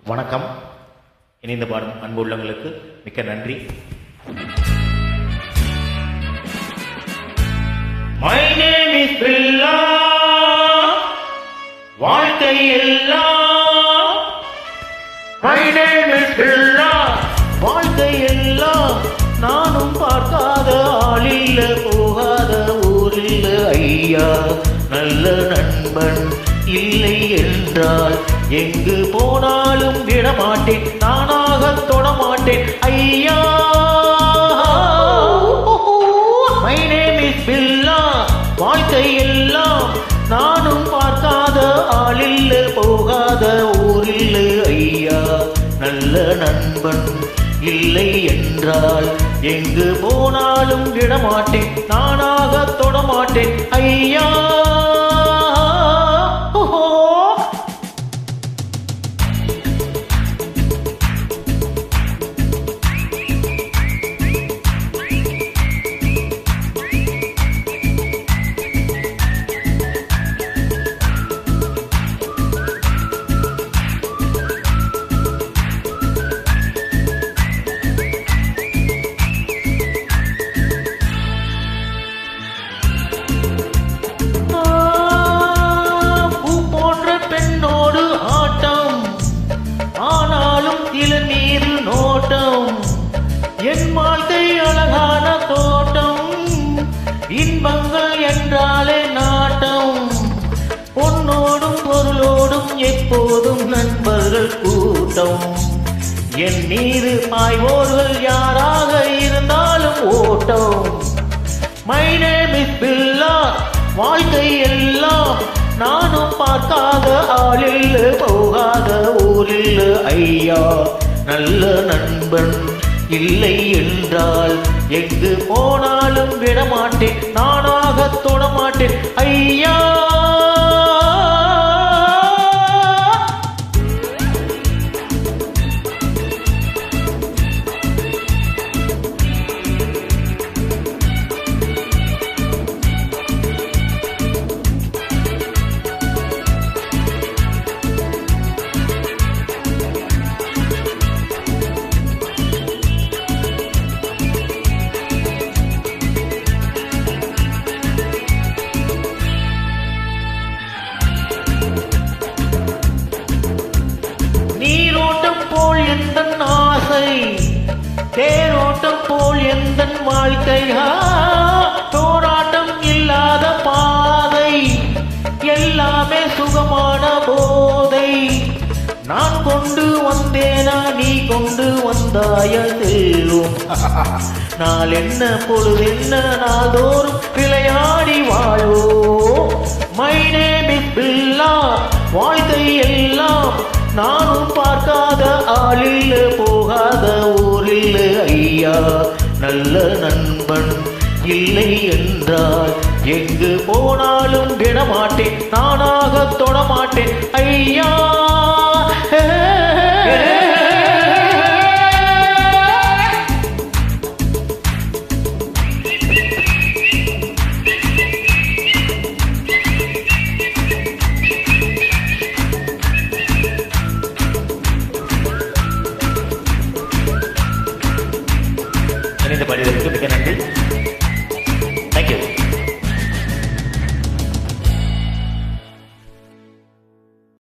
வணக்கம். இணைந்து பாடும் அன்பு உள்ளங்களுக்கு மிக்க நன்றி. My name is Billa. வாழ்க்கை எல்லாம் My name is Billa. வாழ்க்கை எல்லாம் நானும் பார்க்காத ஆளில்ல, போகாத ஊரில்ல ஐயா. நல்ல நண்பன் இல்லை என்றால் எங்கு போனாலும் விடமாட்டேன், நானாக தொடமாட்டேன் ஐயா. My name is Billa. வாழ்க்கை எல்லாம் நானும் பார்க்காத ஆளில்ல, போகாத ஊரில்ல ஐயா. நல்ல நண்பன் இல்லை என்றால் எங்கு போனாலும் விடமாட்டேன், நானாக தொடமாட்டேன் ஐயா. என் வாழ்க்கை அழகான தோட்டம், இன்பங்கள் என்றாலே நாட்டம். பொன்னோடும் பொருளோடும் எப்போதும் நண்பர்கள் கூட்டம். என் மீது பாய்வோர்கள் யாராக இருந்தாலும் ஓட்டம். My name is Billa. வாழ்க்கை எல்லாம் நானும் பார்க்காத ஆளில்ல, போகாத ஊரில்ல ஐயா. நல்ல நண்பன் இல்லை என்றால் எங்கு போனாலும் விடமாட்டேன், நானாக தொடமாட்டேன் ஐயா. நீரோட்டம் போல் எந்தன் ஆசை, தேரோட்டம் போல் எந்தன் வாழ்க்கை. போராட்டம் இல்லாத பாதை, எல்லாமே சுகமான போதை. நான் கொண்டு வந்தேனா நீ கொண்டு வந்தாய செல்லும். நாள் என்ன பொழுது என்ன நாள்தோறும் விளையாடி வாழோ. My name is Billa. வாழ்க்கை எல்லாம் நானும் பார்க்காத ஆளில்ல, போகாத ஊரில்ல ஐயா. நல்ல நண்பன் இல்லை என்றால் எங்கு போனாலும் விடமாட்டேன், நானாக தொடமாட்டேன் ஐயா.